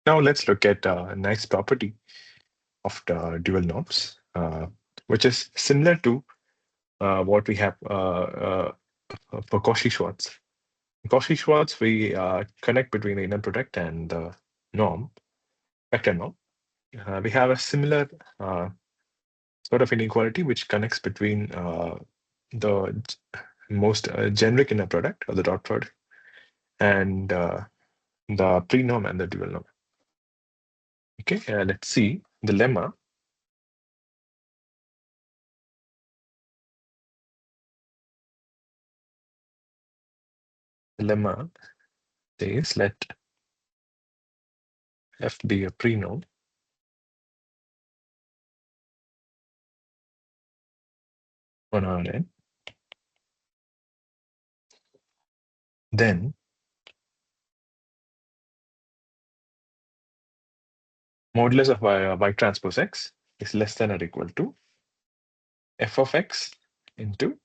Now let's look at a nice property of the dual norms, which is similar to what we have for Cauchy-Schwarz. In Cauchy-Schwarz, we connect between the inner product and the norm, vector norm. We have a similar sort of inequality which connects between the most generic inner product or the dot product and the prenorm and the dual norm. Okay, let's see the lemma. The lemma says let f be a prenorm on Rn. Then modulus of y transpose x is less than or equal to f of x into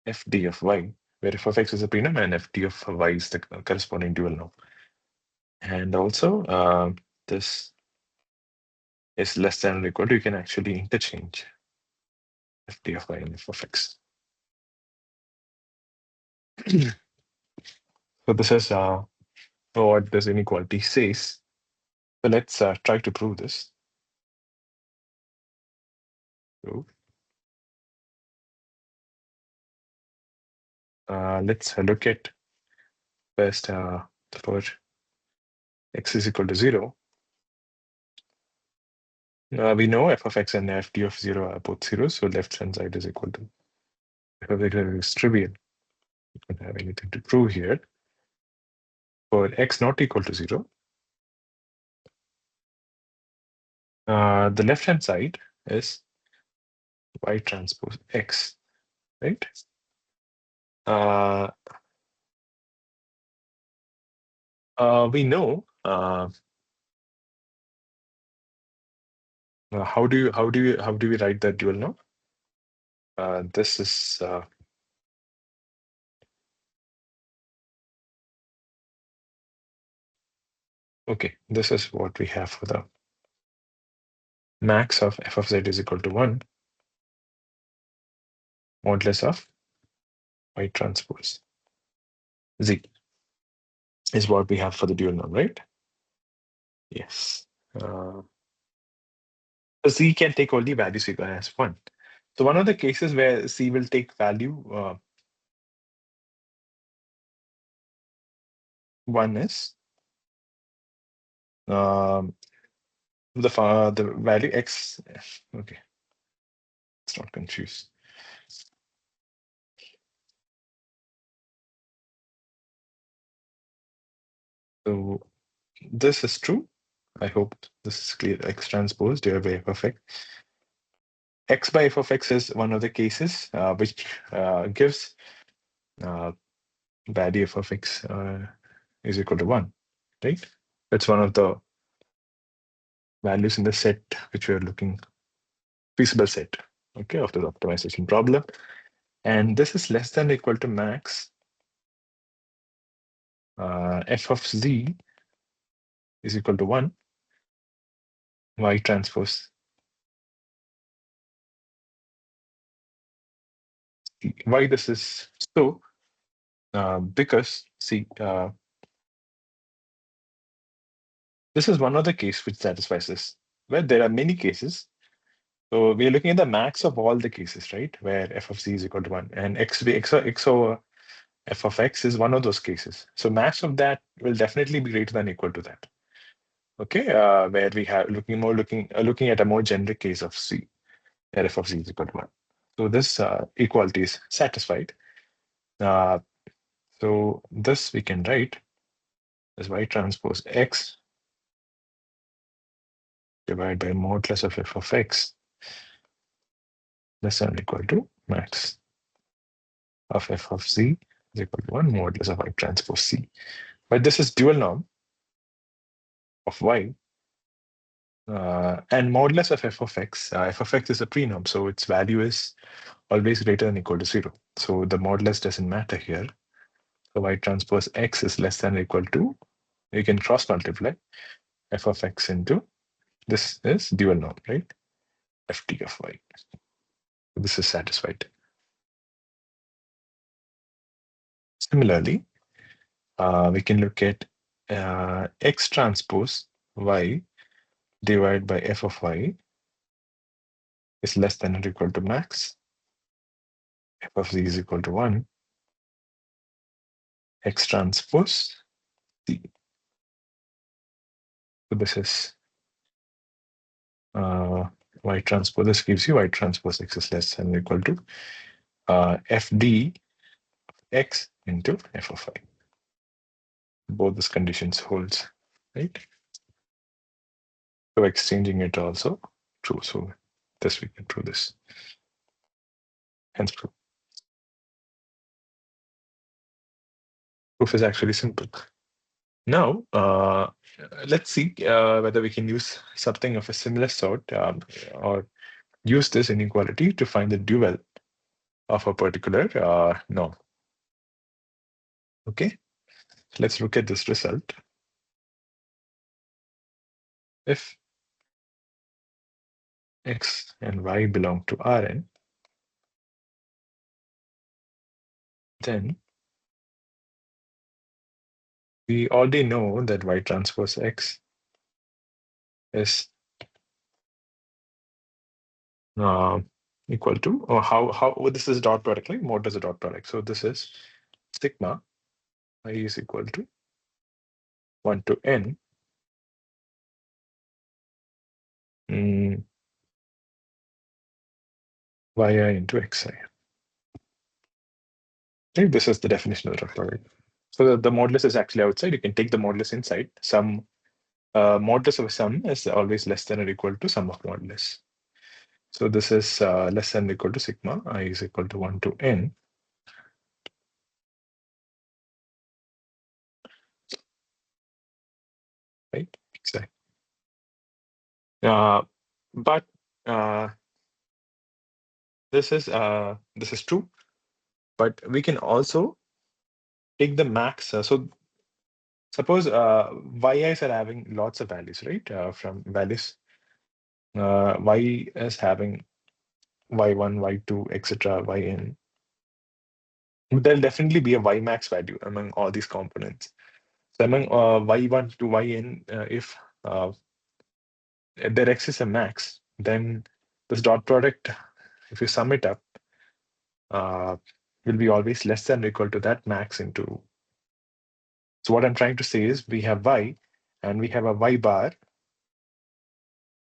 fd of y, where f of x is a prenorm and fd of y is the corresponding dual norm. And also this is less than or equal to, you can actually interchange fd of y and f of x. So this is what this inequality says. So let's try to prove this. So, let's look at first for x is equal to 0. We know f of x and fd of 0 are both zeros, so left hand side is equal to f of x is trivial. We don't have anything to prove here. For x not equal to 0, the left hand side is y transpose x, right? We know how do we write that dual norm? This is okay. This is what we have for the max of f of z is equal to 1 modulus of y transpose z is what we have for the dual norm, right? Yes. Z can take only values equal as 1. So one of the cases where C will take value 1 is the value x. Okay, let's not confuse. So this is true. I hope this is clear. X transpose divided by f of x. X by f of x is one of the cases which gives value f of x is equal to 1, right? That's one of the values in the set which we are looking, feasible set, okay, of the optimization problem. And this is less than or equal to max f of z is equal to 1 y transpose. Why this is so? Because see, this is one other case which satisfies this, where there are many cases. So we are looking at the max of all the cases, right? Where f of z is equal to 1 and x over f of x is one of those cases. So max of that will definitely be greater than or equal to that. Okay, where we have looking at a more generic case of c, where f of z is equal to 1. So this equality is satisfied. So this we can write as y transpose x divided by modulus of f of x less than or equal to max of f of z is equal to 1 modulus of y transpose c. But this is dual norm of y. And modulus of f of x is a prenorm, so its value is always greater than or equal to 0. So the modulus doesn't matter here. So y transpose x is less than or equal to you can cross multiply f of x into this is dual norm, right? ft of y. This is satisfied. Similarly, we can look at x transpose y divided by f of y is less than or equal to max. F of z is equal to 1. X transpose z. So this is y transpose. This gives you y transpose x is less than or equal to fd x into f of y. Both these conditions holds, right? So exchanging it also true. So this we can prove this. Hence proof. Proof is actually simple. Now, let's see whether we can use something of a similar sort or use this inequality to find the dual of a particular norm. Okay, so let's look at this result. If x and y belong to Rn, then we already know that y transpose x is equal to, or how this is dot product, like mod is a dot product. So this is sigma I is equal to 1 to n yi into xi. Right? This is the definition of the dot product. So the modulus is actually outside. You can take the modulus inside. Some modulus of a sum is always less than or equal to sum of modulus. So this is less than or equal to sigma I is equal to 1 to n. Right? Exactly. But this is true. But we can also take the max. So suppose yi's are having lots of values, right? From values, y is having y1, y2, etc., yn. There'll definitely be a y max value among all these components. So among y1 to yn, if their x is a max, then this dot product, if you sum it up, will be always less than or equal to that max into. So what I'm trying to say is we have y and we have a y bar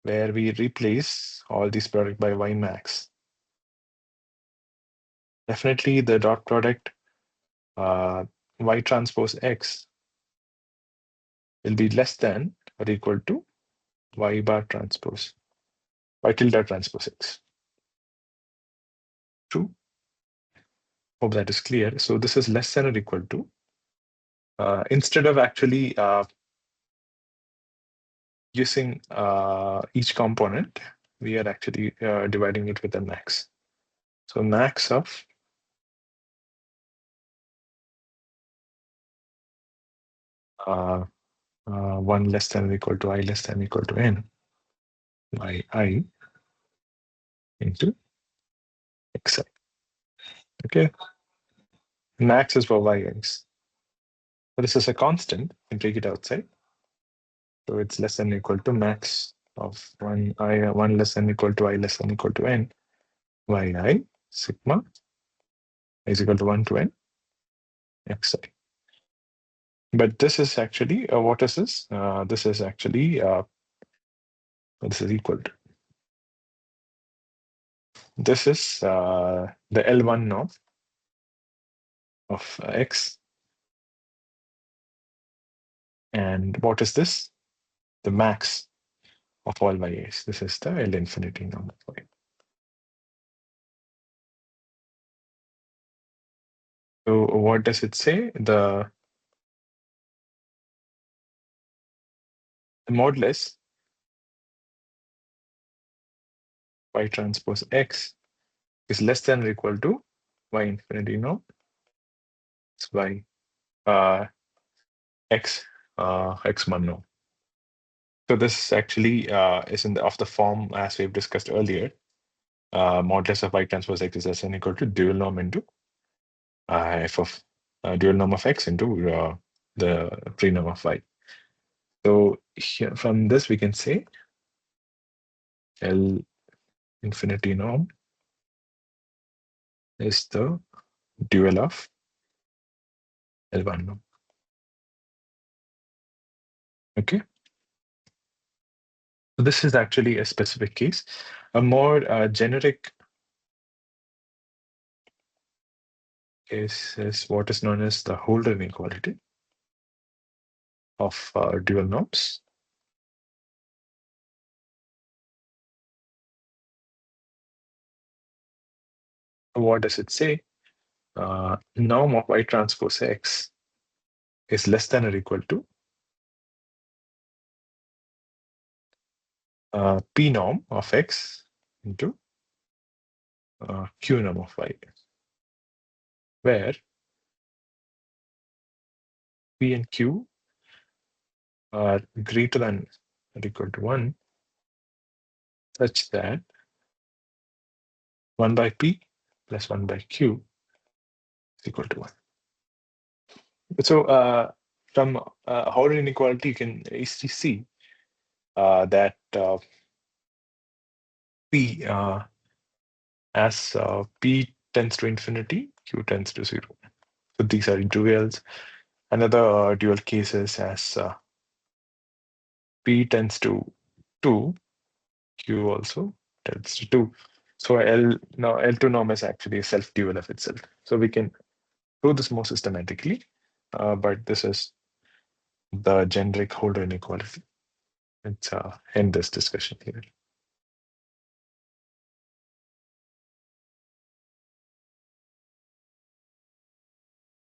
where we replace all these product by y max. Definitely the dot product y transpose x will be less than or equal to y bar transpose, y tilde transpose x. True. Hope that is clear. So this is less than or equal to, instead of actually using each component, we are actually dividing it with a max. So max of one less than or equal to I less than or equal to n by I into xi. Okay. Max is for yx. So this is a constant. You can take it outside. So it's less than or equal to max of one less than or equal to I less than or equal to n yi sigma is equal to 1 to n xi. But this is actually, what is this? This is actually, this is equal to. This is the L1 norm of x. And what is this? The max of all y's. This is the L infinity norm of y. So what does it say? The modulus y transpose x is less than or equal to y infinity norm. It's y x x1 norm. So this actually is of the form as we've discussed earlier. Modulus of y transpose x is n equal to dual norm into f of dual norm of x into the prenorm of y. So here, from this we can say L infinity norm is the dual of L1 norm. Okay. So this is actually a specific case. A more generic case is what is known as the Holder inequality of dual norms. What does it say? Norm of y transpose x is less than or equal to p norm of x into q norm of y, where p and q are greater than or equal to 1, such that 1 by p plus 1 by q is equal to 1. So from Howard inequality, you can easily see that p as p tends to infinity, q tends to 0. So these are duals. Another dual case is as p tends to 2, q also tends to 2. So L2 norm is actually a self-dual of itself. So we can do this more systematically, but this is the generic Holder inequality. Let's end this discussion here.